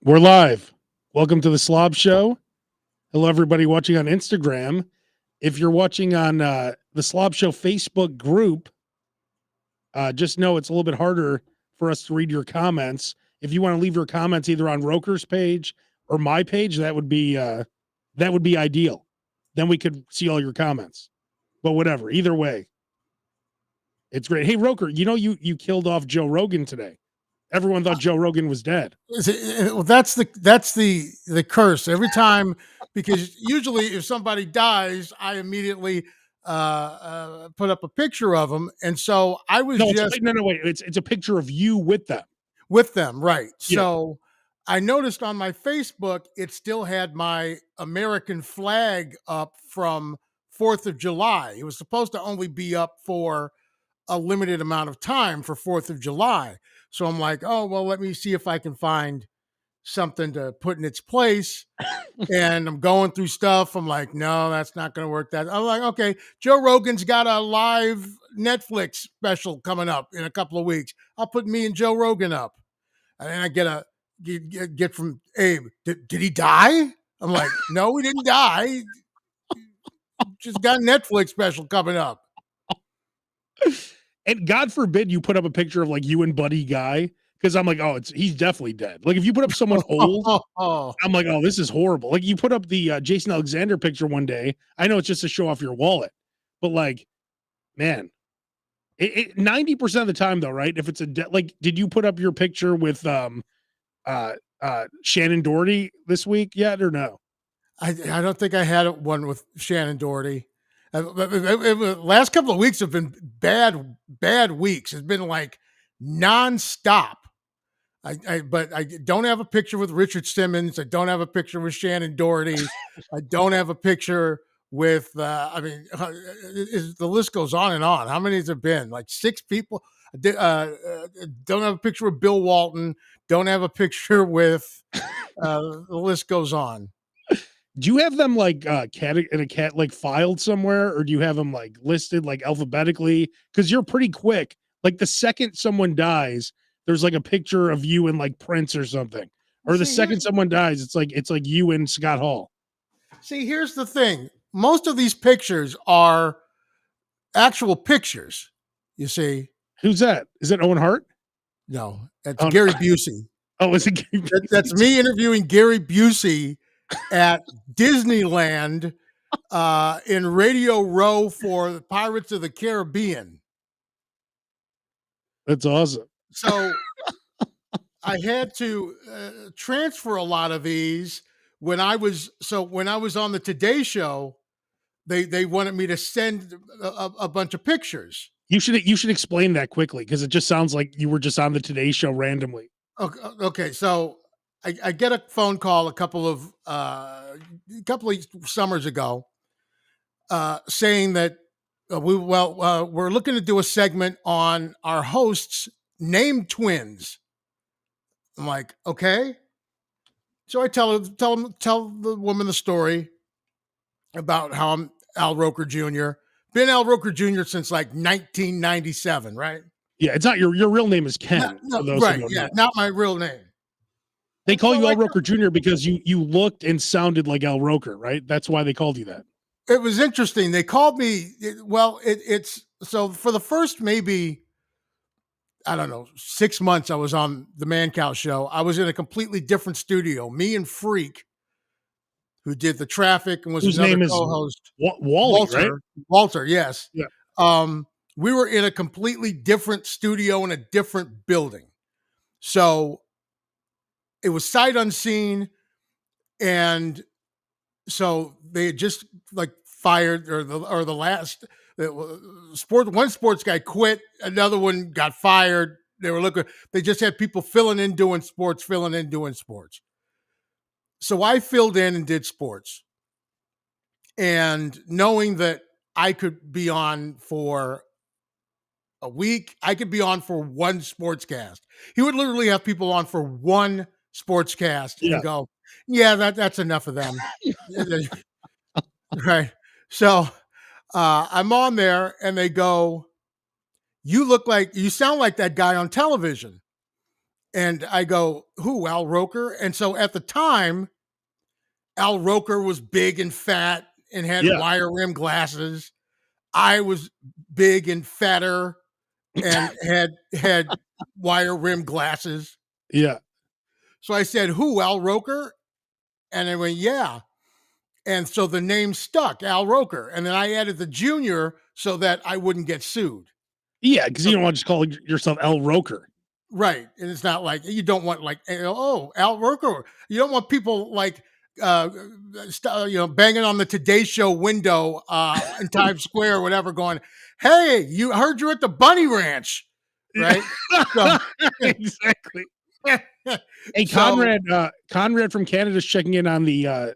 We're live. Welcome to the SLOB Show. Hello, everybody watching on Instagram. If you're watching on the SLOB Show Facebook group, just know it's a little bit harder for us to read your comments. If you want to leave your comments either on Roker's page or my page, that would be ideal. Then we could see all your comments. But whatever, either way, it's great. Hey, Roker, you killed off Joe Rogan today. Everyone thought Joe Rogan was dead. Well, that's the curse every time, because usually if somebody dies, I immediately put up a picture of them, and so I was Wait. It's a picture of you with them. With them, right? Yeah. So I noticed on my Facebook it still had my American flag up from 4th of July. It was supposed to only be up for a limited amount of time for 4th of July. So I'm like, oh, well, let me see if I can find something to put in its place. And I'm going through stuff. I'm like, no, that's not going to work. I'm like, okay, Joe Rogan's got a live Netflix special coming up in a couple of weeks. I'll put me and Joe Rogan up. And then I get from Abe, did he die? I'm like, no, he didn't die. Just got a Netflix special coming up. And God forbid you put up a picture of like you and Buddy Guy, because I'm like, oh, he's definitely dead. Like if you put up someone old, I'm like, oh, this is horrible. Like you put up the Jason Alexander picture one day. I know it's just to show off your wallet, but like, man, 90% of the time though, right? If it's like, did you put up your picture with Shannon Doherty this week yet or no? I don't think I had one with Shannon Doherty. Last couple of weeks have been bad weeks. It's been like nonstop. But I don't have a picture with Richard Simmons. I don't have a picture with Shannon Doherty. I don't have a picture with. The list goes on and on. How many has there been? Like 6 people. Don't have a picture with Bill Walton. Don't have a picture with. The list goes on. Do you have them like cat like filed somewhere, or do you have them like listed like alphabetically? Because you're pretty quick. Like the second someone dies, there's like a picture of you and like Prince or something. Or the second someone dies, it's like you and Scott Hall. See, here's the thing. Most of these pictures are actual pictures. You see. Who's that? Is it Owen Hart? No, that's Gary Busey. Oh, is it Gary Busey? That's me interviewing Gary Busey at Disneyland in Radio Row for the Pirates of the Caribbean. That's awesome. So I had to transfer a lot of these when I was on the Today Show. They wanted me to send a bunch of pictures. You should explain that quickly, because it just sounds like you were just on the Today Show randomly. Okay, so I get a phone call a couple of summers ago saying that we're looking to do a segment on our hosts named twins. I'm like, okay. So I tell the woman the story about how I'm Al Roker Jr. Been Al Roker Jr. since like 1997, right? Yeah, it's not your real name is Ken. Right? Yeah, not my real name. They call you Al Roker Jr. because you looked and sounded like Al Roker, right? That's why they called you that. It was interesting. They called me. It's so for the first maybe, I don't know, 6 months I was on the Man Cow show. I was in a completely different studio. Me and Freak, who did the traffic and was whose another name is co-host. Walter, right? Walter, yes. Yeah. We were in a completely different studio in a different building. So it was sight unseen. And so they had just like fired the last one sports guy quit. Another one got fired. They just had people filling in doing sports. So I filled in and did sports. And knowing that I could be on for a week, I could be on for one sportscast. He would literally have people on for one sportscast and go, yeah, that's enough of them. Right. So I'm on there and they go, you sound like that guy on television. And I go, who, Al Roker? And so at the time, Al Roker was big and fat and had Yeah. wire rim glasses. I was big and fatter and had wire rim glasses. Yeah. So I said, who, Al Roker? And they went, yeah. And so the name stuck, Al Roker. And then I added the junior so that I wouldn't get sued. Yeah, because you So, don't want to just call yourself L Roker. right. And it's not like you don't want like, oh, Al Roker. You don't want people like banging on the Today Show window in Times Square or whatever, going, "Hey, you heard you're at the Bunny Ranch, right?" So, Exactly. Hey, so Conrad from Canada is checking in on the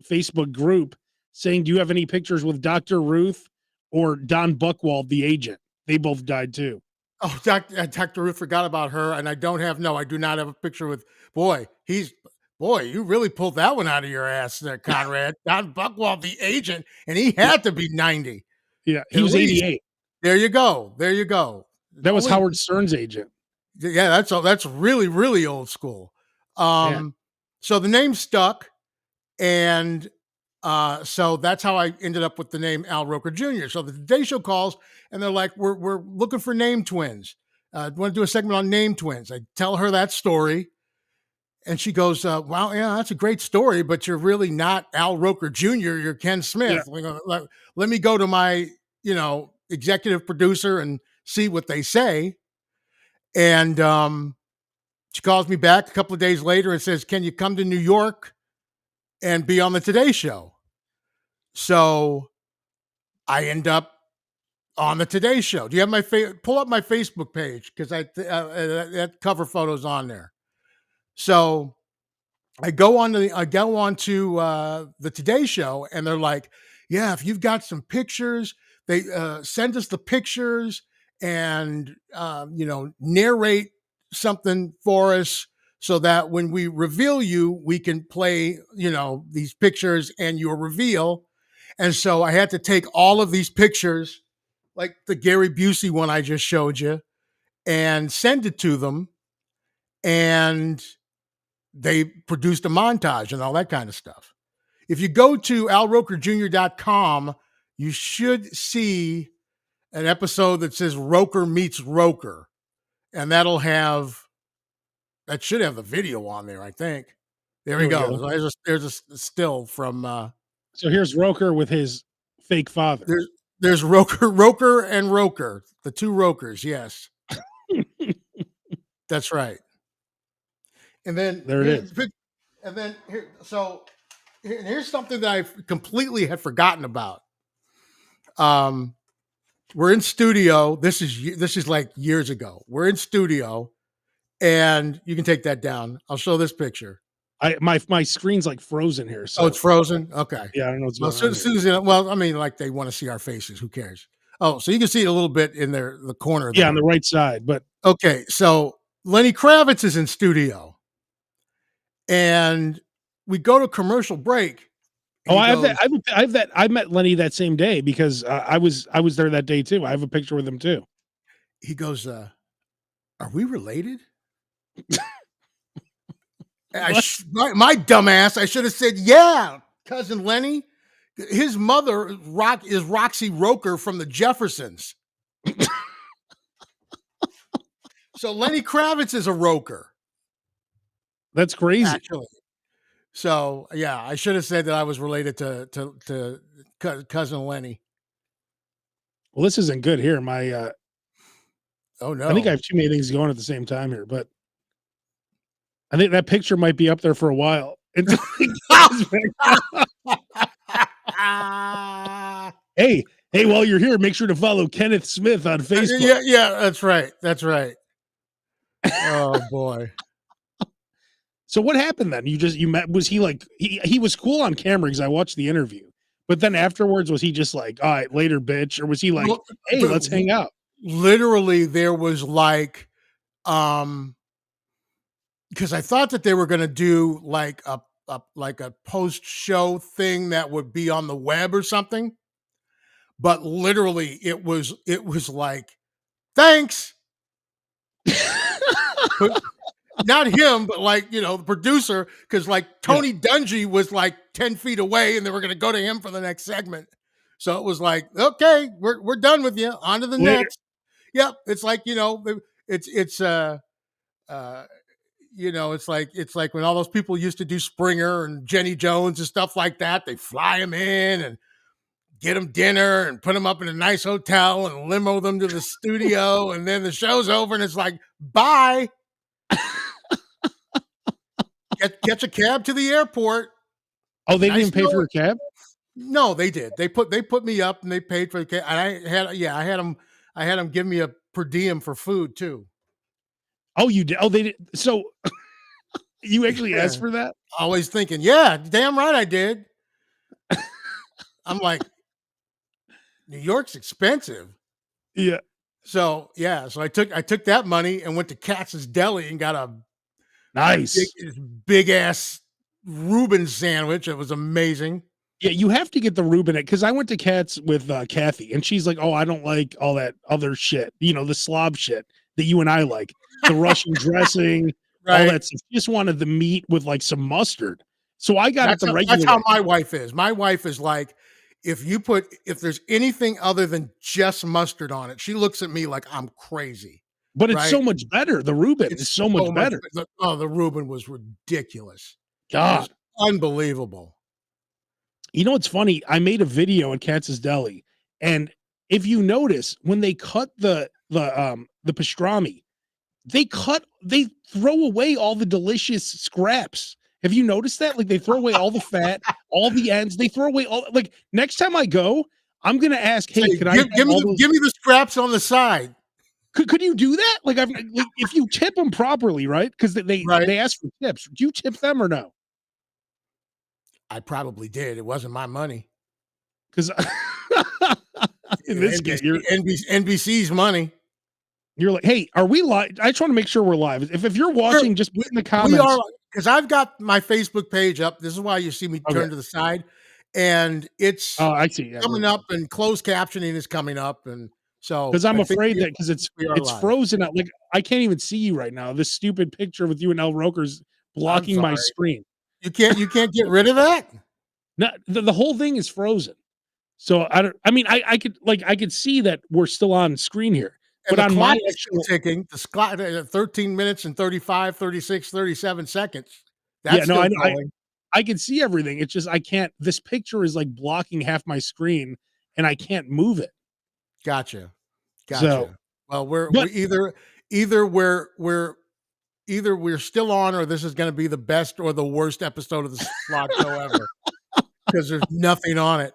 Facebook group, saying, "Do you have any pictures with Dr. Ruth or Don Buchwald, the agent? They both died too." oh, Dr. Ruth forgot about her, and I do not have a picture with boy, you really pulled that one out of your ass there, Conrad. Don Buchwald, the agent, and he Yeah, had to be 90 yeah, he at was least. 88. There you go. There you go. That was Only Howard Stern's agent. Yeah, that's really, really old school. Yeah, So the name stuck, and so that's how I ended up with the name Al Roker Jr. So the Today Show calls, and they're like, "We're looking for name twins. Want to do a segment on name twins?" I tell her that story, and she goes, "Well, yeah, that's a great story, but you're really not Al Roker Jr. You're Ken yeah. Smith. Let me go to my executive producer and see what they say." And she calls me back a couple of days later and says, "Can you come to New York and be on the Today Show?" So I end up on the Today Show. Do you have pull up my Facebook page because that cover photo's on there. So I go on to the Today Show, and they're like, "Yeah, if you've got some pictures, they send us the pictures and narrate something for us so that when we reveal you, we can play these pictures and your reveal." And so I had to take all of these pictures, like the Gary Busey one I just showed you, and send it to them, and they produced a montage and all that kind of stuff. If you go to alrokerjr.com, you should see an episode that says Roker meets Roker, and that should have the video on there, I think. There we There we go. go. There's a still from So here's Roker with his fake father. there's Roker and Roker, the two Rokers, yes. That's right. And then There it is. here's something that I completely had forgotten about. Um we're in studio. This is like years ago. We're in studio, and you can take that down. I'll show this picture. My screen's like frozen here, Oh, it's so frozen. Okay. yeah, I don't know what's Well, going on here. Susan. Well, I mean, like they want to see our faces. Who cares? Oh, so you can see it a little bit in the corner Yeah, on there. the right side, but Okay, so Lenny Kravitz is in studio, and we go to commercial break, and oh, he I have goes, that. I have that. I met Lenny that same day because I was there that day too. I have a picture with him too. "Are we related?" And What? my dumbass, I should have said, "Yeah, cousin Lenny." His mother is Roxy Roker from the Jeffersons. So Lenny Kravitz is a Roker, That's crazy. actually. So yeah, I should have said that I was related to cousin Lenny. Well, this isn't good here. Oh I think I no. have too many things going at the same time here, but I think that picture might be up there for a while until it goes back. Hey, while you're here, make sure to follow Kenneth Smith on Facebook. Yeah, that's right. That's right. Oh boy. So what happened then? You met? Was he like he was cool on camera because I watched the interview, but then afterwards was he just like, all right, later, bitch, or was he like, Well, hey, let's hang out? literally there was like um because I thought that they were going to do like a post show thing that would be on the web or something, but literally it was like, thanks. Put not him, but like, the producer, because like Yeah. Tony Dungy was like 10 feet away and they were gonna go to him for the next segment. So it was like, okay, we're done with you. On to the Later. next. Yep. It's like, it's uh it's like when all those people used to do Springer and Jenny Jones and stuff like that. They fly them in and get them dinner and put them up in a nice hotel and limo them to the studio, and then the show's over and it's like, bye. Get your cab to the airport. Oh, they didn't Nice even pay for knowing. your cab? No, they did. They put me up and they paid for the cab. And I had them give me a per diem for food too. Oh, you did? Oh, they did. So you actually Yeah. asked for that? Always thinking, yeah, damn right I did. I'm like, New York's expensive. Yeah. So yeah, so I took that money and went to Katz's Deli and got a Nice. big ass Reuben sandwich. It was amazing. Yeah, you have to get the Reuben because I went to Katz with Kathy, and she's like, "Oh, I don't like all that other shit, the slob shit that you and I like, the Russian dressing, all Right. that stuff." She just wanted the meat with like some mustard, so I got it That's the that's regular how way. my wife is. My wife is like, if there's anything other than just mustard on it, she looks at me like I'm crazy. But it's Right? so much better. The Reuben is It's so much so much. better. The Reuben was ridiculous. It was God, unbelievable. what's funny? I made a video in Katz's Deli, and if you notice, when they cut the pastrami, they throw away all the delicious scraps. Have you noticed that? Like they throw away all the fat, all the ends. They throw away all like next time I go, I'm gonna ask, hey, Say, could I give, have give me all the those? give me the scraps on the side. Could you do that? Like I've like if you tip them properly, right? Because they Right? they ask for tips. Do you tip them or no? I probably did. It wasn't my money. Because in this case, NBC's money. you're like, hey, are we live? I just want to make sure we're live. If you're watching, just put in the We are, comments. because I've got my Facebook page up. This is why you see me Okay. turn to the side, and it's Oh, I see. Yeah, coming up, and closed captioning is coming up, and so because I'm I think afraid that because we are it's live. frozen out. Like I can't even see you right now. This stupid picture with you and El Roker's I'm blocking my sorry. screen. You can't get rid of that? No, the whole thing is frozen. So I don't. I mean, I could see that we're still on screen here, And but the on my clock is still actual, ticking. The clock, 13 minutes and 35, 36, 37 seconds. yeah, That's no, still I going. I can see everything. It's just I can't. This picture is like blocking half my screen, and I can't move it. Gotcha. So, Gotcha. Well, we're but we either we're still on, or this is going to be the best or the worst episode of the Slog Show ever, because there's nothing on it.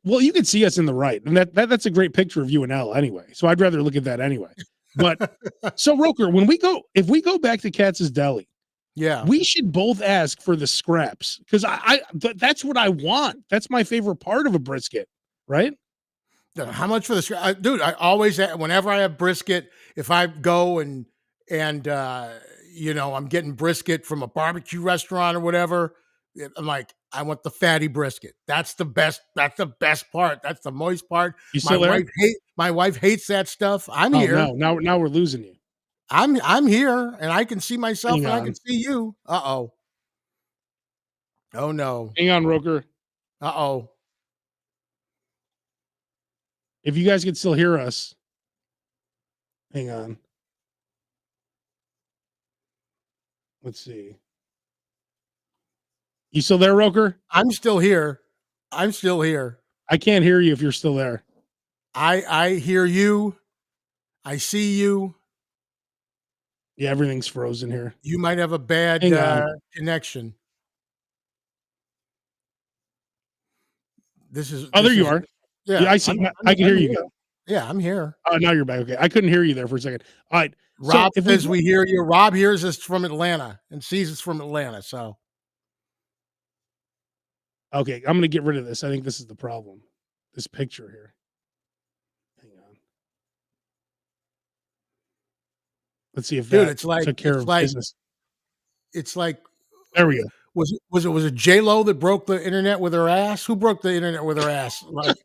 well, you can see us in the right, and that's a great picture of you and L anyway. So I'd rather look at that anyway. But so Roker, if we go back to Katz's Deli, Yeah. we should both ask for the scraps because that's what I want. That's my favorite part of a brisket, right? How much for the dude? I always, whenever I have brisket, if I go and I'm getting brisket from a barbecue restaurant or whatever, I'm like, I want the fatty brisket. That's the best. That's the best part. That's the moist part. You My still there? wife hates that stuff. I'm Oh here. no, now we're losing you. I'm here, and I can see myself, Hang and I can on, see you. Uh-oh. Oh no. hang on, Roker. Uh-oh. If you guys can still hear us, hang on. Let's see. You still there, Roker? I'm still here. I'm still here. I can't hear you if you're still there. I hear you. I see you. Yeah, everything's frozen here. You might have a bad Hang on. connection. This is Oh, there you is are. yeah. Yeah, I see. I can hear you here. go. Yeah, I'm here. Oh, now you're back. Okay, I couldn't hear you there for a second. All right. So Rob if says we hear you. Rob hears us from Atlanta and sees us from Atlanta. So okay, I'm gonna get rid of this. I think this is the problem. This picture here. Hang on. Let's see if dude, that took care of business. it's like There we go. was it J Lo that broke the internet with her ass? Who broke the internet with her ass? Like,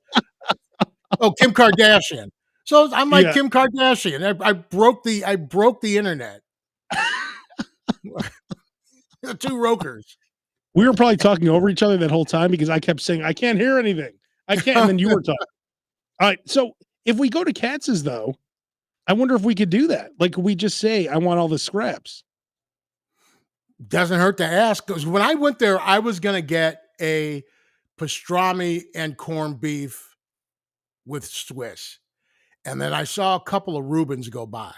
oh, Kim Kardashian. So I'm like Yeah. Kim Kardashian. I broke the internet. Two Rokers. We were probably talking over each other that whole time because I kept saying, I can't hear anything. I can't. And then you were talking. All right. So if we go to Katz's, though, I wonder if we could do that. Like, could we just say, I want all the scraps? Doesn't hurt to ask. Because when I went there, I was going to get a pastrami and corned beef with Swiss. And then I saw a couple of Reubens go by,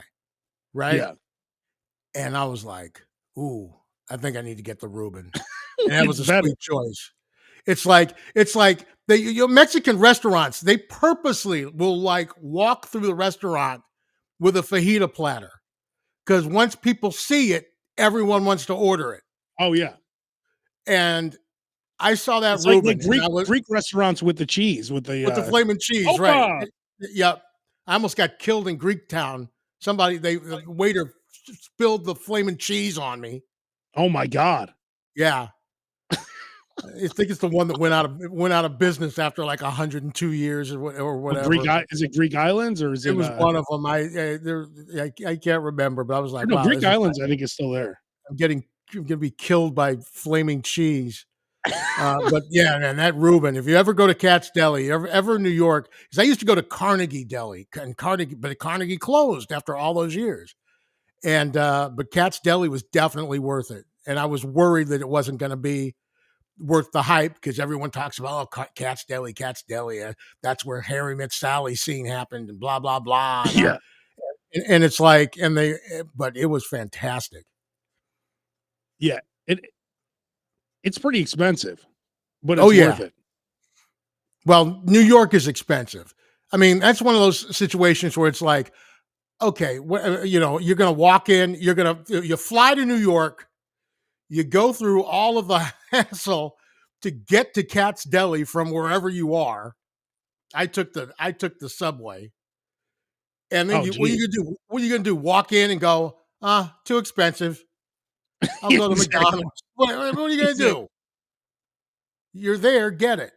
right? Yeah. And I was like, ooh, I think I need to get the Reuben. And that was It's a better. sweet choice. It's like the Mexican restaurants, they purposely will like walk through the restaurant with a fajita platter. Because once people see it, everyone wants to order it. Oh, yeah. And I saw that It's like Reuben and I was Greek restaurants with the cheese, with the flaming cheese, right? Opa! Yep. I almost got killed in Greektown. The waiter spilled the flaming cheese on me. Oh my God. Yeah. I think it's the one that went out of business after like 102 years or whatever. Is it Greek Islands or is it? It was one of them. I can't remember, but I was like, no, wow, Greek Islands. I think is still there. I'm gonna be killed by flaming cheese. But yeah, man, that Reuben. If you ever go to Katz's Deli, ever in New York, because I used to go to Carnegie Deli, but Carnegie closed after all those years. And but Katz's Deli was definitely worth it. And I was worried that it wasn't going to be worth the hype because everyone talks about Katz's Deli. That's where Harry Met Sally scene happened and blah blah blah. Yeah. And it's like, but it was fantastic. Yeah. It's pretty expensive, but it's worth it. Well, New York is expensive. I mean, that's one of those situations where it's like, okay, you're going to walk in, you fly to New York, you go through all of the hassle to get to Katz's Deli from wherever you are. I took the subway, and then what are you gonna do? What are you gonna do? Walk in and go, too expensive. I'll go to McDonald's. What are you gonna do? You're there, get it.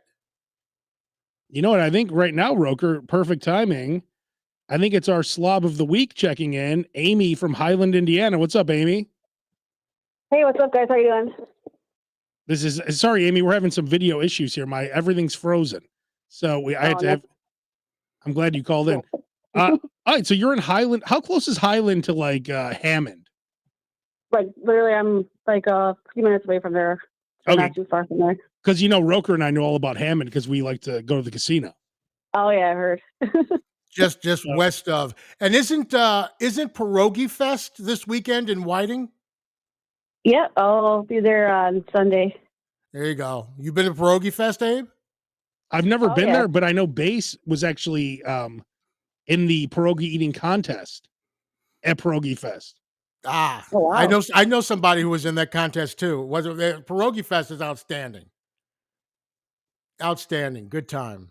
You know what? I think right now, Roker, perfect timing. I think it's our slob of the week checking in. Amy from Highland, Indiana. What's up, Amy? Hey, what's up, guys? How you doing? Sorry, Amy. We're having some video issues here. Everything's frozen, so I had to have. I'm glad you called in. All right, so you're in Highland. How close is Highland to like Hammond? Like literally, I'm like a few minutes away from there. So okay, not too far from there. Because Roker and I know all about Hammond because we like to go to the casino. Oh yeah, I heard. just west of. And isn't Pierogi Fest this weekend in Whiting? Yeah, I'll be there on Sunday. There you go. You been to Pierogi Fest, Abe? I've never been there, but I know Base was actually in the pierogi eating contest at Pierogi Fest. Oh, wow. I know somebody who was in that contest too. Pierogi Fest is outstanding. Outstanding. Good time.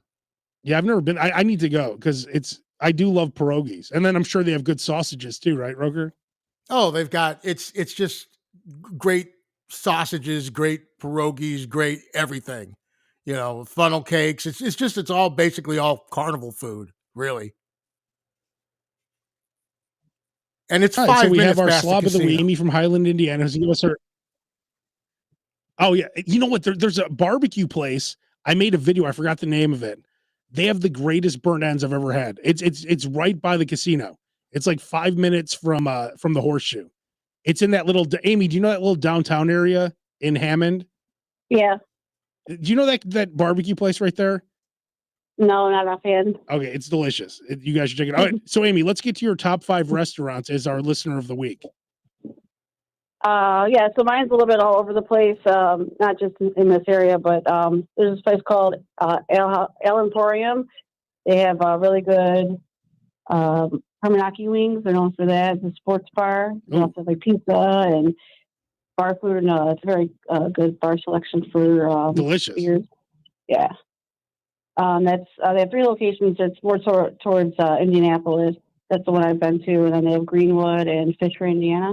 Yeah, I've never been. I need to go because I do love pierogies. And then I'm sure they have good sausages too, right, Roker? Oh, they've got it's just great sausages, great pierogies, great everything. Funnel cakes. It's all basically all carnival food, really. And it's 5 minutes. So we have our slob of the week, Amy from Highland, Indiana. Who's give us her. Oh yeah, you know what? There's a barbecue place. I made a video. I forgot the name of it. They have the greatest burnt ends I've ever had. It's right by the casino. It's like 5 minutes from the Horseshoe. It's in that little. Amy, do you know that little downtown area in Hammond? Yeah. Do you know that barbecue place right there? No, not offhand. Okay, it's delicious. You guys should check it out. All right, so Amy, let's get to your top 5 restaurants as our listener of the week. Yeah, so mine's a little bit all over the place, not just in this area, but there's this place called El Emporium. They have really good Hermanaki wings. They're known for that. It's a sports bar. They also have like pizza and bar food, and it's a very good bar selection for delicious beers. Yeah. They have 3 locations. It's more towards Indianapolis. That's the one I've been to, and then they have Greenwood and Fisher, Indiana.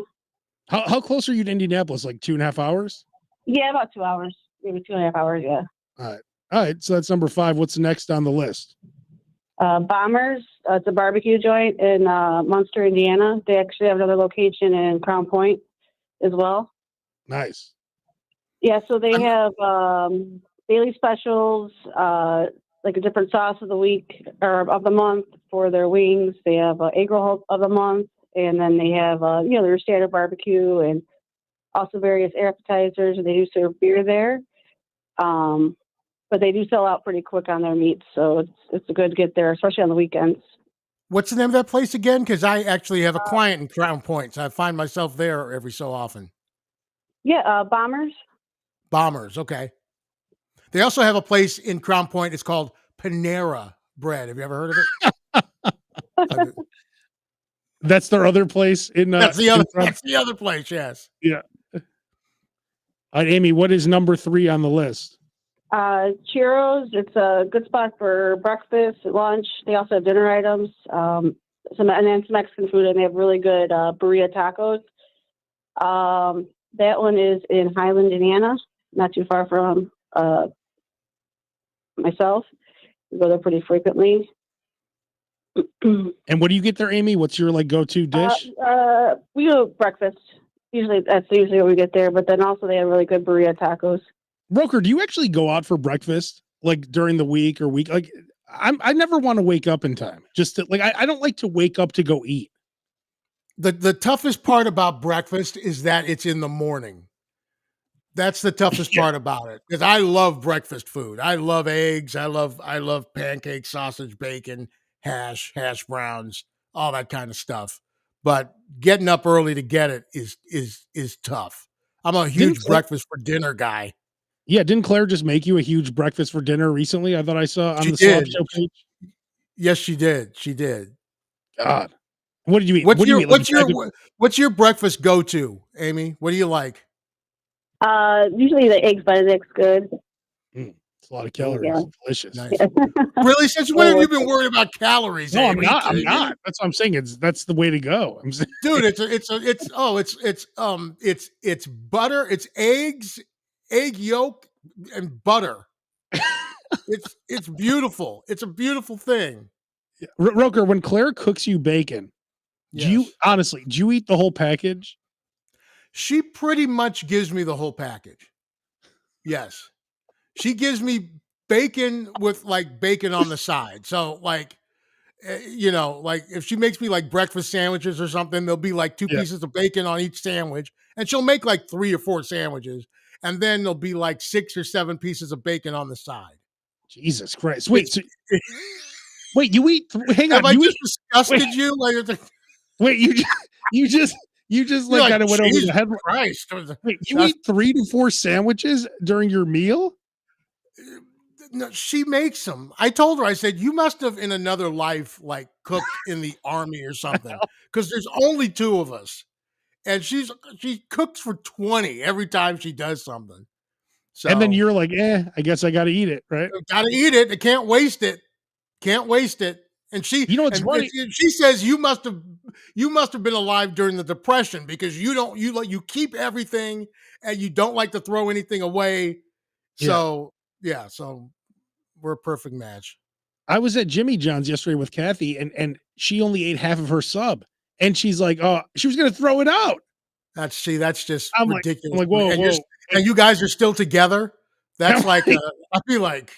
How close are you to Indianapolis? Like 2.5 hours? Yeah, about 2 hours, maybe 2.5 hours. Yeah. All right. So that's number 5. What's next on the list? Bombers. It's a barbecue joint in Munster, Indiana. They actually have another location in Crown Point as well. Nice. Yeah, so they have daily specials, like a different sauce of the week or of the month for their wings. They have egg roll of the month, and then they have their standard barbecue and also various appetizers. And they do serve beer there, but they do sell out pretty quick on their meats, so it's a good get there, especially on the weekends. What's the name of that place again? Because I actually have a client in Crown Point, so I find myself there every so often. Yeah, Bombers. Bombers, okay. They also have a place in Crown Point. It's called Panera Bread. Have you ever heard of it? That's their other place in. That's the other place. Yes. Yeah. Amy, what is number 3 on the list? Churros. It's a good spot for breakfast, lunch. They also have dinner items, and then some Mexican food, and they have really good burrito tacos. That one is in Highland, Indiana, not too far from myself. I go there pretty frequently. And what do you get there, Amy? What's your go-to dish? We do breakfast. That's usually what we get there, but then also they have really good burrito tacos. Broker, do you actually go out for breakfast during the week or week? I never want to wake up in time. Just to, I don't like to wake up to go eat. The toughest part about breakfast is that it's in the morning. That's the toughest part about it, because I love breakfast food. I love eggs. I love pancakes, sausage, bacon, hash browns, all that kind of stuff. But getting up early to get it is tough. I'm a huge breakfast for dinner guy. Yeah, didn't Claire just make you a huge breakfast for dinner recently? I thought I saw on the SLOB show page. Yes, she did. She did. God, what did you eat? What's your breakfast go-to, Amy? What do you like? Usually the eggs Benedict's good. It's a lot of calories. Yeah. Delicious. Nice. Really? Since when have you been worried about calories? No, Amy? I'm not. That's what I'm saying. That's the way to go. Dude, it's butter, it's eggs, egg yolk, and butter. It's beautiful. It's a beautiful thing. Roker, when Claire cooks you bacon, do you eat the whole package? She pretty much gives me the whole package. Yes. She gives me bacon with bacon on the side. So if she makes me breakfast sandwiches or something, there'll be 2 pieces of bacon on each sandwich, and she'll make 3 or 4 sandwiches, and then there'll be 6 or 7 pieces of bacon on the side. Jesus Christ! Wait, wait, you eat? Hang on, have I just disgusted you? Wait, you just kind of went over the head. Christ! Wait, you eat 3 to 4 sandwiches during your meal? No, she makes them. I told her, I said, you must have in another life cooked in the army or something, because there's only 2 of us, and she cooks for 20 every time she does something. So, and then you're like, I guess I got to eat it, right? Got to eat it. I can't waste it. Can't waste it. And she, what's funny? She says you must have been alive during the Depression, because you keep everything and you don't like to throw anything away. So so we're a perfect match. I was at Jimmy John's yesterday with Kathy, and she only ate half of her sub, and she's like, "Oh, she was going to throw it out." That's just I'm ridiculous. Like, whoa, and you guys are still together. That's I'd be like,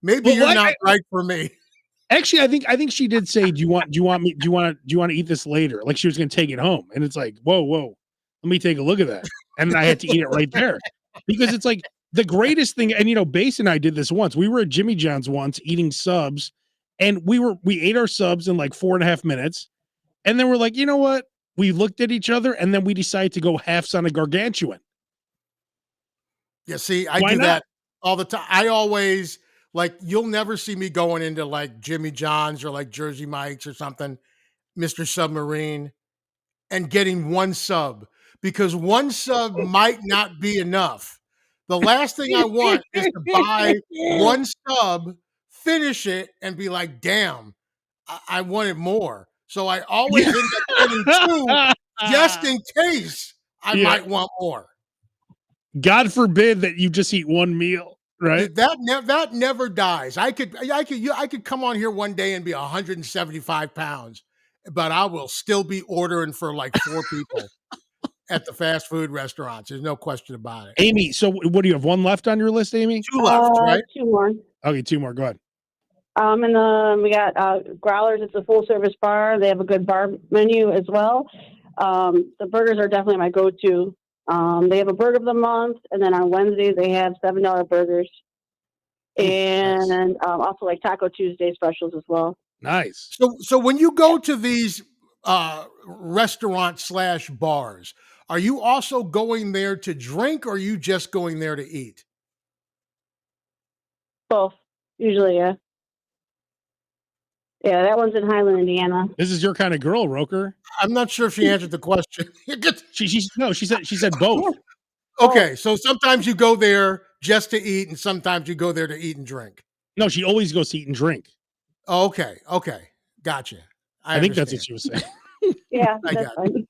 maybe you're not right for me. Actually, I think she did say, do you want to eat this later? Like she was going to take it home, and it's like, whoa, let me take a look at that, and I had to eat it right there, because it's the greatest thing. And Base and I did this once. We were at Jimmy John's once eating subs, and we ate our subs in 4.5 minutes, and then we're like, you know what? We looked at each other, and then we decided to go halves on a gargantuan. Yeah, see, I do that all the time. I always you'll never see me going into Jimmy John's or Jersey Mike's or something, Mr. Submarine, and getting 1 sub, because 1 sub might not be enough. The last thing I want is to buy 1 sub, finish it, and be like, damn, I wanted more. So I always end up getting 2 just in case I might want more. God forbid that you just eat 1 meal. right? That never dies. I could come on here one day and be 175 pounds, but I will still be ordering for like 4 people at the fast food restaurants. There's no question about it. Amy, so what do you have? One left on your list, Amy? 2 left, right? 2 more. Okay, 2 more. Go ahead. And we got Growlers. It's a full service bar. They have a good bar menu as well. The burgers are definitely my go-to. They have a burger of the month, and then on Wednesdays they have $7 burgers, and Nice. Also like Taco Tuesday specials as well. Nice. So when you go to these restaurants / bars, are you also going there to drink, or are you just going there to eat? Both, usually, yeah. Yeah, that one's in Highland, Indiana. This is your kind of girl, Roker. I'm not sure if she answered the question. She said both. Okay, so sometimes you go there just to eat, and sometimes you go there to eat and drink. No, she always goes to eat and drink. Oh, okay, gotcha. I think that's what she was saying. Yeah, I that's got fine.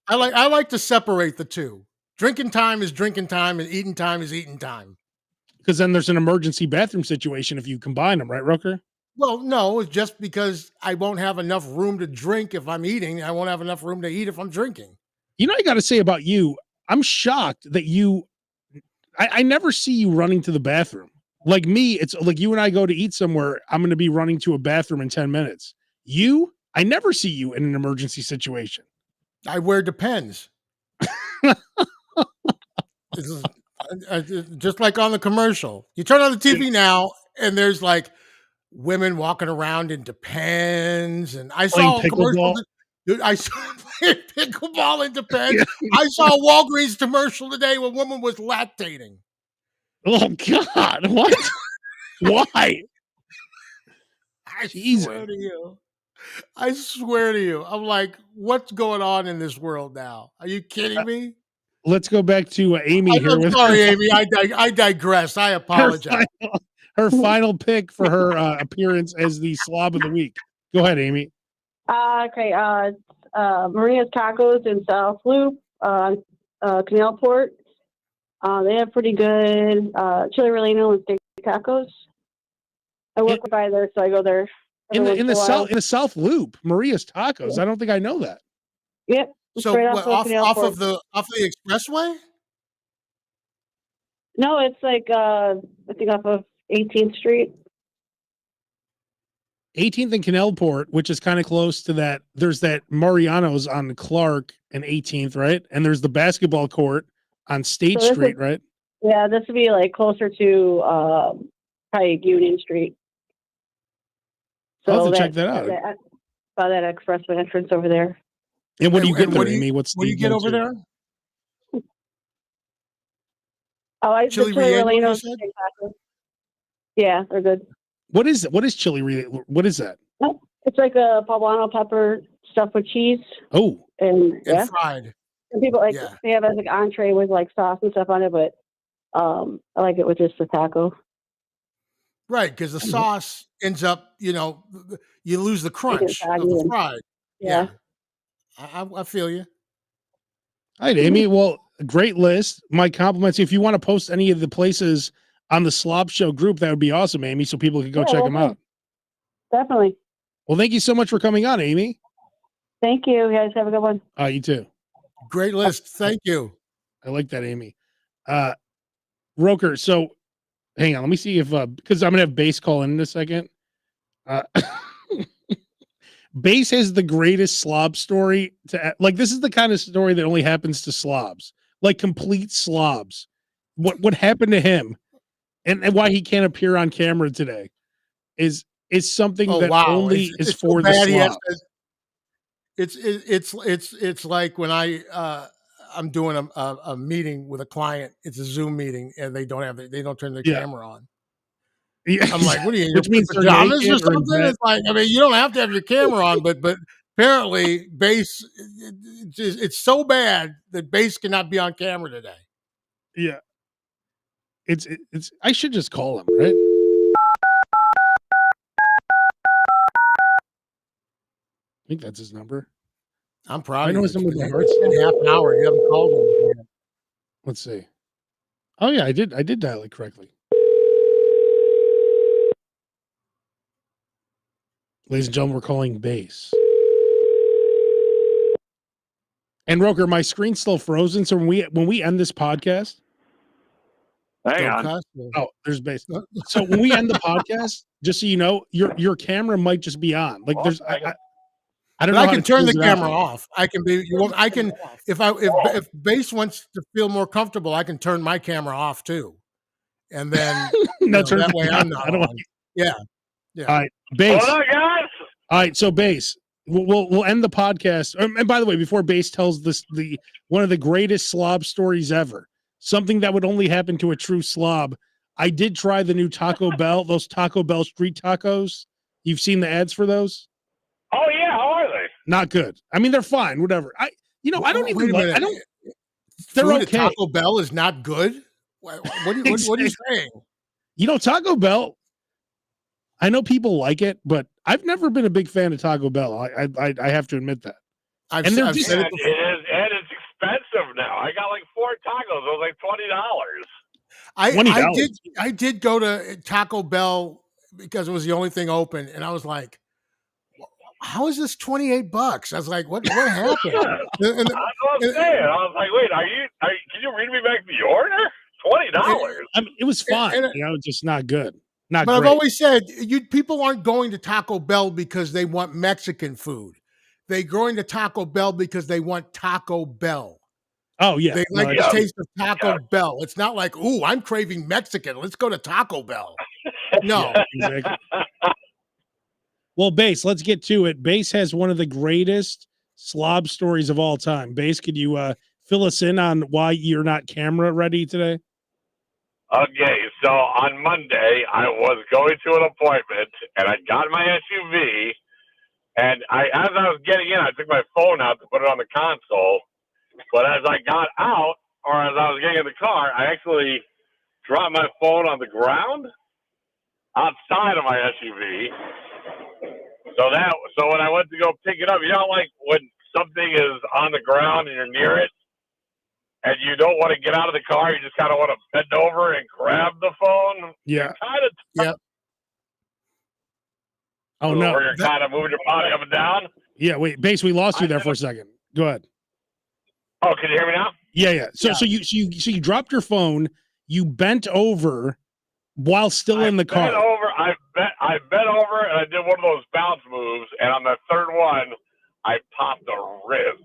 I like to separate the two. Drinking time is drinking time, and eating time is eating time. Because then there's an emergency bathroom situation if you combine them, right, Roker? Well, no, it's just because I won't have enough room to drink if I'm eating. I won't have enough room to eat if I'm drinking. You know, I got to say about you, I'm shocked that I never see you running to the bathroom. Like me, it's like you and I go to eat somewhere, I'm going to be running to a bathroom in 10 minutes. I never see you in an emergency situation. I wear Depends. Just like on the commercial. You turn on the TV now, and there's like women walking around in Depends, and I saw a commercial. Dude, I saw pickleball in Depends. Yeah. I saw a Walgreens commercial today where a woman was lactating. Oh God! What? Why? I swear to you. I'm like, what's going on in this world now? Are you kidding me? Let's go back to Amy here. I'm sorry, Amy. I digress. I apologize. Her final pick for her appearance as the slob of the week. Go ahead, Amy. Okay. Maria's Tacos in South Loop, Canal Port. They have pretty good chili relleno and steak tacos. I work by there, so I go there. In the South Loop, Maria's Tacos. I don't think I know that. Yep. So right off of the expressway? No, it's like I think off of 18th Street. 18th and Canalport, which is kind of close to that. There's that Mariano's on Clark and 18th, right? And there's the basketball court on State Street, right? Yeah, this would be like closer to probably Union Street. So I'll have to check that out. By that expressway entrance over there. And what do you get there, Amy? What do you get over there? Oh, I chili relleno. Yeah, they're good. What is chili relleno? What is that? It's like a poblano pepper stuffed with cheese. Oh, and fried. And people they have as like entree with like sauce and stuff on it, but I like it with just the taco. Right, because the sauce ends up, you lose the crunch of the fried. Yeah. I feel you. All right, Amy. Well, great list. My compliments. If you want to post any of the places on the Slob Show group, that would be awesome, Amy, so people can go check them out. Definitely. Well, thank you so much for coming on, Amy. Thank you. You guys have a good one. You too. Great list. Thank you. I like that, Amy. Roker, so hang on. Let me see if because I'm gonna have Base call in a second. Base has the greatest slob story this is the kind of story that only happens to slobs, like complete slobs. What happened to him and why he can't appear on camera today is something that only is for the slobs. It's like when I'm doing a meeting with a client. It's a Zoom meeting, and they don't turn their camera on. Yeah. I'm like, what are you in your pajamas or something? It's like, I mean, you don't have to have your camera on, but apparently Base, it's so bad that Base cannot be on camera today. Yeah. It's I should just call him, right? I think that's his number. I'm proud of you. It's been half an hour. You haven't called him yet. Let's see. Oh yeah, I did dial it correctly. Ladies and gentlemen, we're calling base. And Roker, my screen's still frozen. So when we end this podcast, hang on. oh, there's base. So when we end the podcast, just so you know, your camera might just be on. Like there's I don't know. I can turn the camera off. I can be. I can if Base wants to feel more comfortable, I can turn my camera off too, and then that way I'm not on. Yeah. All right, Base. Hold on, guys. All right, so Base, we'll end the podcast. And by the way, before Base tells the one of the greatest slob stories ever, something that would only happen to a true slob. I did try the new Taco Bell, those Taco Bell street tacos. You've seen the ads for those? Oh yeah, how are they? Not good. I mean, they're fine, whatever. I don't even like. I don't. They're food okay. At Taco Bell is not good. What are you saying? You know, Taco Bell. I know people like it, but I've never been a big fan of Taco Bell. I have to admit that. I've said it before. And it's expensive now. I got like 4 tacos. It was like $20. I did go to Taco Bell because it was the only thing open, and I was like, how is this $28? I was like, what happened? That's what I'm saying. I was like, wait, can you read me back the order? $20. I mean, it was fine. Just not good. But I've always said people aren't going to Taco Bell because they want Mexican food. They're going to Taco Bell because they want Taco Bell. Oh yeah, they like the taste of Taco Bell. It's not like, ooh, I'm craving Mexican. Let's go to Taco Bell. No. Exactly. Well, Base, let's get to it. Base has one of the greatest slob stories of all time. Base, could you fill us in on why you're not camera ready today? Okay, so on Monday, I was going to an appointment, and I got my SUV, and as I was getting in, I took my phone out to put it on the console, but as I got out, or as I was getting in the car, I actually dropped my phone on the ground outside of my SUV. So when I went to go pick it up, you know, like when something is on the ground and you're near it, and you don't want to get out of the car, you just kind of want to bend over and grab the phone. Yeah. Yeah. Oh no. Where you're kind of moving your body up and down. Yeah. Wait, Base, we lost you there for a second. Go ahead. Oh, can you hear me now? Yeah. So you dropped your phone. You bent over while still in the car. I bent over and I did one of those bounce moves, and on the third one, I popped a rib.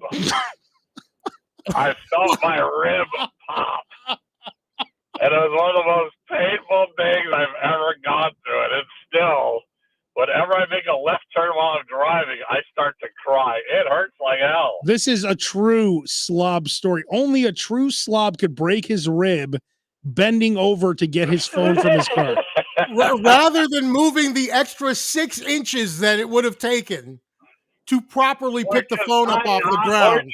I felt my rib pop. And it was one of the most painful things I've ever gone through. And it's still, whenever I make a left turn while I'm driving, I start to cry. It hurts like hell. This is a true slob story. Only a true slob could break his rib bending over to get his phone from his car. Rather than moving the extra 6 inches that it would have taken to properly pick the phone up off the ground.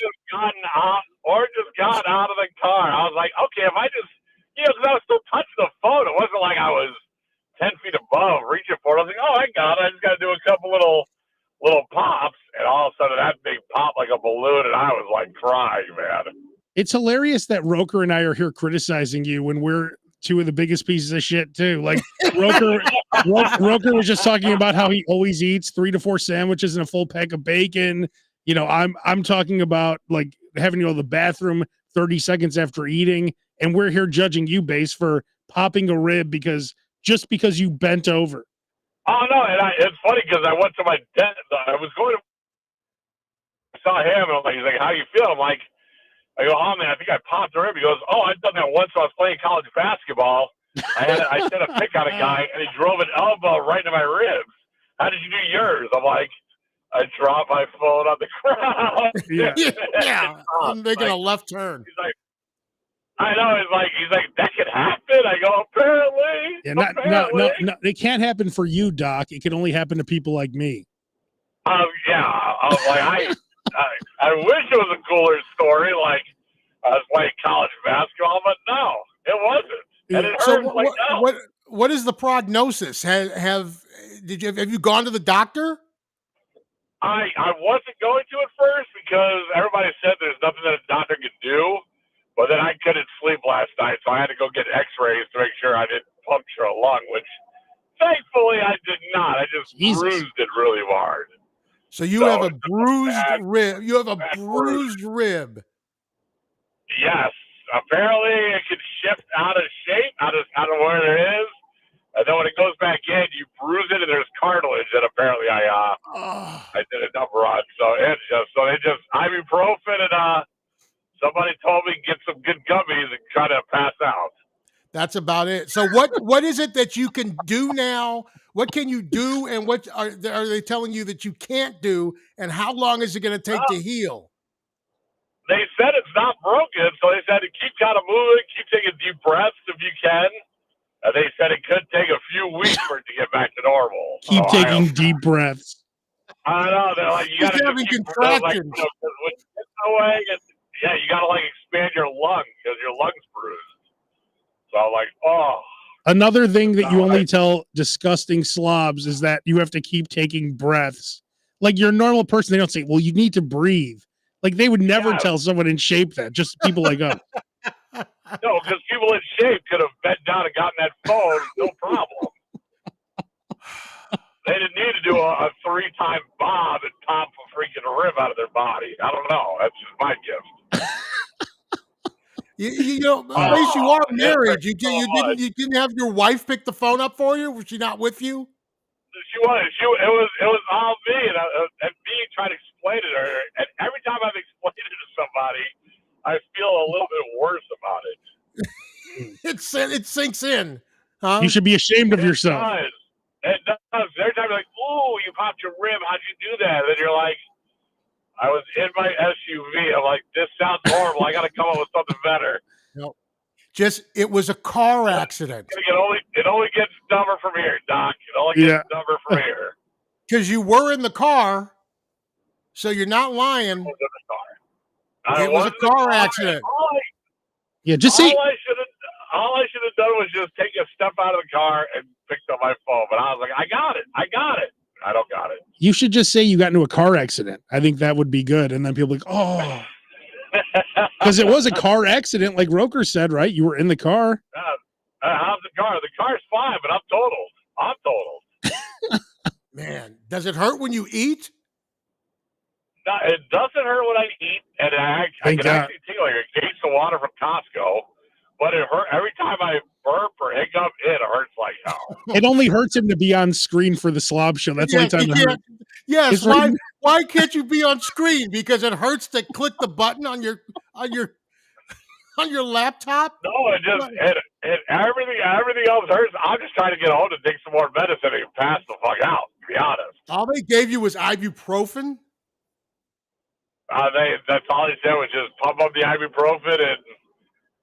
Or just got out of the car. I was like, okay, if I just, because I was still touching the phone. It wasn't like I was 10 feet above reaching for it. I was like, oh, I got it. I just got to do a couple little pops. And all of a sudden that thing popped like a balloon. And I was like crying, man. It's hilarious that Roker and I are here criticizing you when we're two of the biggest pieces of shit too. Like Roker was just talking about how he always eats 3 to 4 sandwiches and a full pack of bacon. You know, I'm talking about like having to go to the bathroom 30 seconds after eating, and we're here judging you, Base, for popping a rib because you bent over. Oh no, and it's funny because I went to my dentist. I was going to saw him, and he's like, "How you feel?" I'm like, I go, "Oh man, I think I popped a rib." He goes, "Oh, I've done that once when I was playing college basketball. I set a pick on a guy, and he drove an elbow right into my ribs. How did you do yours?" I'm like, I dropped my phone on the ground. Yeah. I'm making a left turn. He's like, I know. He's like, that could happen. I go, apparently. Yeah, no, it can't happen for you, Doc. It can only happen to people like me. Yeah. I was like, I wish it was a cooler story, like I was playing college basketball, but no, it wasn't. And it hurts like hell. What is the prognosis? Have you gone to the doctor? I wasn't going to at first because everybody said there's nothing that a doctor can do. But then I couldn't sleep last night, so I had to go get X-rays to make sure I didn't puncture a lung, which thankfully I did not. I just Jesus. bruised it really hard. So you So have a it's just bruised bad- rib. You have a bad bruised rib. Yes, apparently it can shift out of shape, out of where it is, and then when it goes back in, you bruise it, and there's cartilage. And apparently I did a number on. So they just ibuprofen, and somebody told me get some good gummies and try to pass out. That's about it. So what is it that you can do now? What can you do, and what are they telling you that you can't do? And how long is it going to take to heal? They said it's not broken, so they said to keep kind of moving, keep taking deep breaths if you can. And they said it could take a few weeks for it to get back to normal. Keep So taking deep breaths. I know they're like you got to having keep contractions. when it gets away, you got to expand your lung because your lung's bruised. So I'm like, oh. Another thing that you only tell disgusting slobs is that you have to keep taking breaths. Like you're a normal person, they don't say, well, you need to breathe. Like they would never tell someone in shape that, just people like us. No, because people in shape could have bent down and gotten that phone, no problem. They didn't need to do a 3-time bob and pop a freaking rib out of their body. I don't know. That's just my gift. You know, at least you are married. You didn't have your wife pick the phone up for you? Was she not with you? She was. It was all me, and me trying to explain it to her. And every time I've explained it to somebody, I feel a little bit worse about it. It sinks in. Huh? You should be ashamed of yourself. It does. Every time you're like, "Ooh, you popped your rib. How'd you do that?" And then you're like, "I was in my SUV." I'm like, "This sounds horrible. I got to come up with something better." No, it was a car accident. It only gets dumber from here, Doc. It only gets dumber from here. Because you were in the car, so you're not lying. It was a car accident. Just say. All I should have done was just take a step out of the car and picked up my phone. But I was like, I got it. I don't got it. You should just say you got into a car accident. I think that would be good. And then people like, oh. Because it was a car accident, like Roker said, right? You were in the car. How's the car? The car's fine, but I'm totaled. Man, does it hurt when you eat? No, it doesn't hurt when I eat, and I can actually take like a case of water from Costco. But it hurt every time I burp or hiccup. It hurts like hell. It only hurts him to be on screen for the Slob Show. That's the only time it hurts. Yes. Why can't you be on screen? Because it hurts to click the button on your laptop. No, everything else hurts. I'm just trying to get home to take some more medicine and pass the fuck out. To be honest, all they gave you was ibuprofen. That's all they said was just pump up the ibuprofen and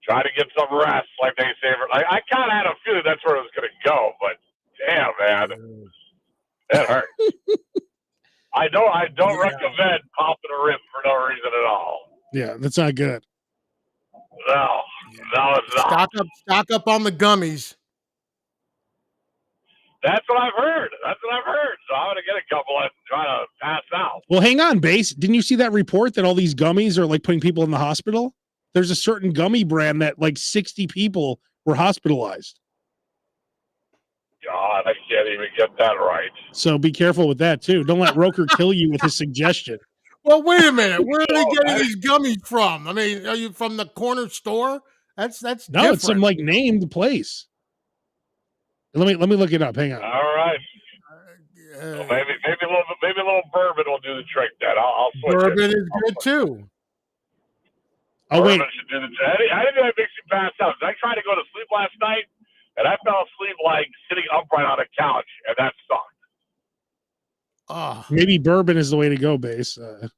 try to get some rest, like they say. I kind of had a feeling that's where it was going to go, but damn, man, it hurt. I don't recommend popping a rib for no reason at all. Yeah, that's not good. No, it's not. Stock up on the gummies. That's what I've heard. So I'm going to get a couple and try to pass out. Well, hang on, Base. Didn't you see that report that all these gummies are like putting people in the hospital? There's a certain gummy brand that like 60 people were hospitalized. God, I can't even get that right. So be careful with that too. Don't let Roker kill you with his suggestion. Well, wait a minute. Where are they getting these gummies from? I mean, are you from the corner store? That's no, different. It's some like named place. Let me look it up. Hang on. All right. Well, maybe a little bourbon will do the trick. Then I'll switch. Bourbon is good too. Oh wait. Should do anything that makes you pass out. I tried to go to sleep last night, and I fell asleep like sitting upright on a couch, and that sucked. Oh. Maybe bourbon is the way to go, Base. I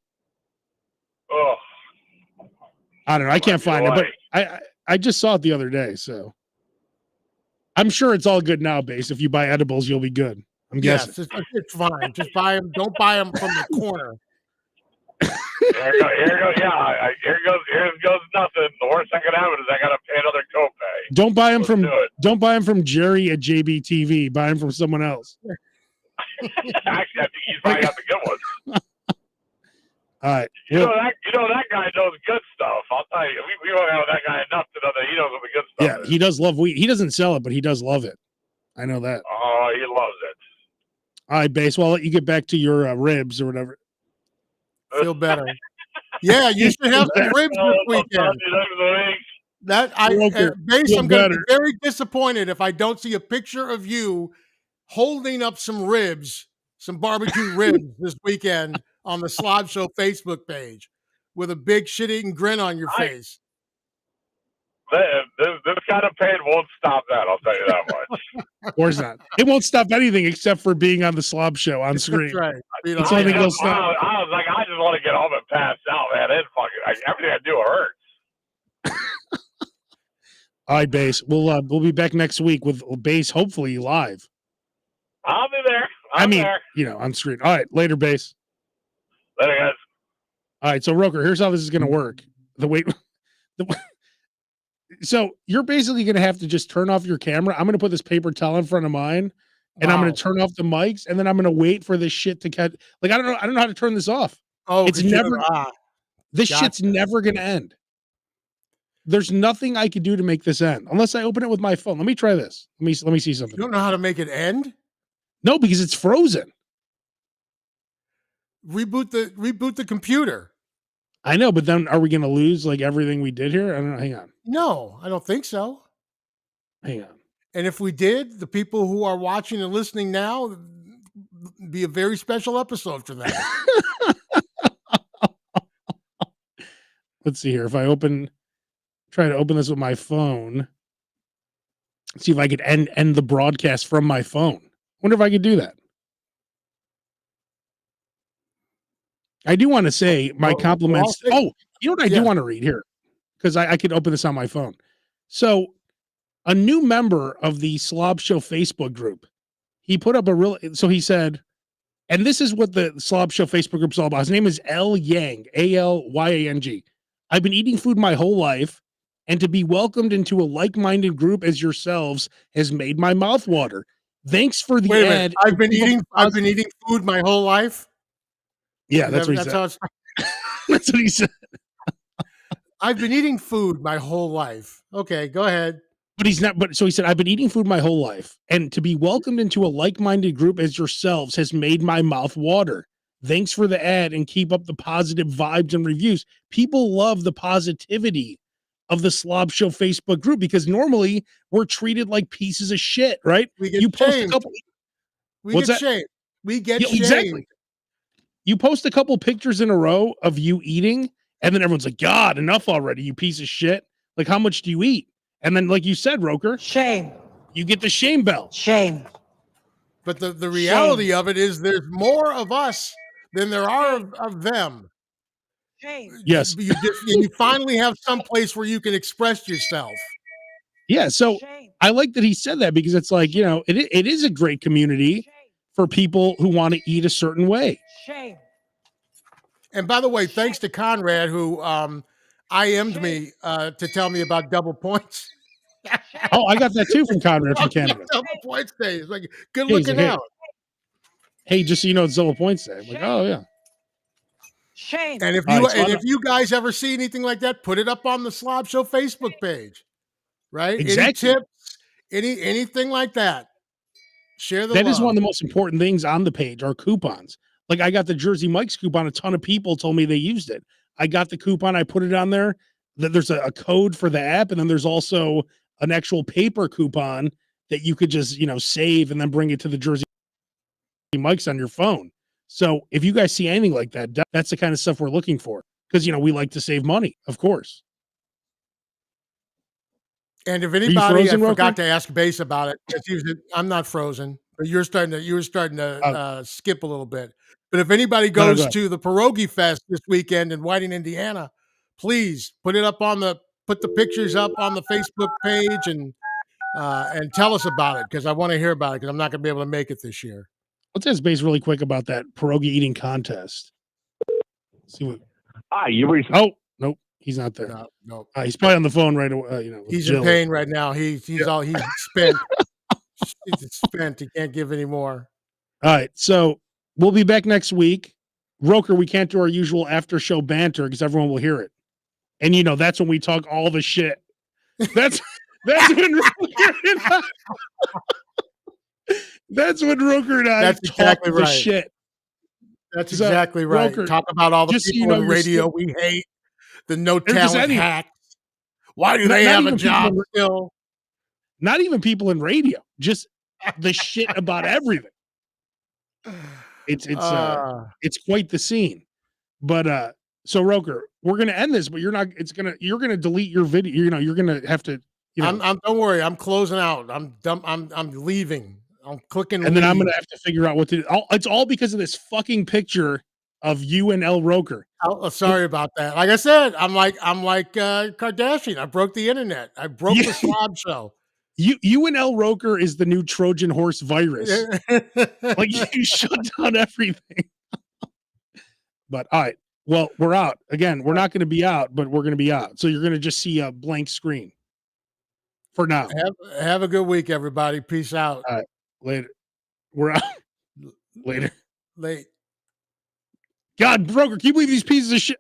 don't know. I can't find it, but I just saw it the other day, so I'm sure it's all good now, Base. If you buy edibles, you'll be good. I'm guessing. Yes, it's fine. Just buy them. Don't buy them from the corner. Here goes nothing. The worst that could happen is I got to pay another copay. Don't buy them from Jerry at JBTV. Buy them from someone else. Actually, I think he's probably got the good ones. All right. You know that guy knows good stuff. stuff. I'll tell you, we hung out with that guy enough to know that he knows what the good stuff Yeah, is. he does love weed. He doesn't sell it, but he does love it. I know that. Oh, he loves it. All right, Base. Well, I'll let you get back to your ribs or whatever. Feel better. Yeah, you should have some ribs this weekend. That Base, feel I'm going to better. be very disappointed if I don't see a picture of you holding up some ribs, some barbecue ribs this weekend on the Slob Show Facebook page with a big shit-eating grin on your face. This kind of pain won't stop that. I'll tell you that much. Of course not. It won't stop anything except for being on the Slob Show on screen. That's right. It's only thing will stop. I was like, I just want to get home and pass out, man. It fucking everything I do hurts. All right, Base. We'll be back next week with Base, hopefully live. I'll be there. I'm there. On screen. All right, later, Base. Later, guys. All right, so Roker, here's how this is going to work. So you're basically going to have to just turn off your camera. I'm going to put this paper towel in front of mine, and I'm going to turn off the mics, and then I'm going to wait for this shit to catch. Like I don't know how to turn this off. Oh, it's never. This shit's never going to end. There's nothing I could do to make this end unless I open it with my phone. Let me try this. Let me see something. You don't know how to make it end? No, because it's frozen. Reboot the computer. I know, but then are we going to lose like everything we did here? I don't know. Hang on. No, I don't think so. Hang on. And if we did, the people who are watching and listening now, be a very special episode for them. Let's see here. If I try to open this with my phone, see if I could end the broadcast from my phone. Wonder if I could do that. I do want to say my compliments. You know what I do want to read here? Because I could open this on my phone. So a new member of the Slob Show Facebook group, he put up so he said, and this is what the Slob Show Facebook group is all about. His name is L Yang, Alyang. I've been eating food my whole life, and to be welcomed into a like-minded group as yourselves has made my mouth water. Thanks for the ad. I've been eating food my whole life. Yeah, that's what he said. That's what he said. I've been eating food my whole life. Okay, go ahead. But he's not. But so he said, I've been eating food my whole life, and to be welcomed into a like-minded group as yourselves has made my mouth water. Thanks for the ad, and keep up the positive vibes and reviews. People love the positivity of the Slob Show Facebook group because normally we're treated like pieces of shit, right? We get you post shamed. a couple. We get shamed. We get shamed. Exactly. You post a couple pictures in a row of you eating, and then everyone's like, God, enough already, you piece of shit. Like, how much do you eat? And then, like you said, Roker, shame. You get the shame bell. Shame. But the reality of it is there's more of us than there are of them. Shame. Yes. You finally have some place where you can express yourself. Yeah. So I like that he said that because it's like, it is a great community for people who want to eat a certain way. Shame. And by the way, thanks to Conrad, who IM'd me to tell me about double points. Oh, I got that too from Conrad from Canada. Double points day. It's like good looking out. Hey, just so you know, it's double points day. I'm like, oh yeah. Shame. And if you guys ever see anything like that, put it up on the Slob Show Facebook page. Right? Exactly. Any tips, anything like that. Share the That love. is one of the most important things on the page are coupons. Like I got the Jersey Mike's coupon. A ton of people told me they used it. I got the coupon. I put it on there. There's a code for the app. And then there's also an actual paper coupon that you could just, save and then bring it to the Jersey Mike's on your phone. So if you guys see anything like that, that's the kind of stuff we're looking for. Because, we like to save money, of course. And if anybody, I forgot to ask Base about it. I'm not frozen, but you were starting to skip a little bit. But if anybody goes to the Pierogi Fest this weekend in Whiting, Indiana, please put the pictures up on the Facebook page and tell us about it because I want to hear about it because I'm not going to be able to make it this year. Let's ask Base really quick about that pierogi eating contest. Let's see what. Oh, nope. He's not there. No. He's probably on the phone right away. He's in pain right now. He's spent. He's spent. He can't give any more. All right. So we'll be back next week. Roker, we can't do our usual after show banter because everyone will hear it. And that's when we talk all the shit. That's when Roker and I, that's when Roker and I That's talk exactly the right. shit. That's So, exactly right. Roker, Talk about all the just so you people know, in you're radio still, we hate, the no or just talent any, hacks. Why do not, they not have a even people job in, still? not even people in radio, just the shit about everything. It's quite the scene. But so Roker, we're gonna end this, but you're gonna delete your video. You're gonna have to, I'm don't worry, I'm closing out. I'm done. I'm leaving. I'm clicking and then I'm leave. gonna have to figure out what to do. It's all because of this fucking picture of you and El Roker. Oh, sorry about that. Like I said, I'm like Kardashian. I broke the internet. I broke the Slob show. You and El Roker is the new Trojan horse virus. Like you shut down everything. But all right. Well, we're out. Again, we're not going to be out, but we're going to be out. So you're going to just see a blank screen for now. Have a good week, everybody. Peace out. All right. Later. We're out. Later. Late. God, Broker, can you believe these pieces of shit?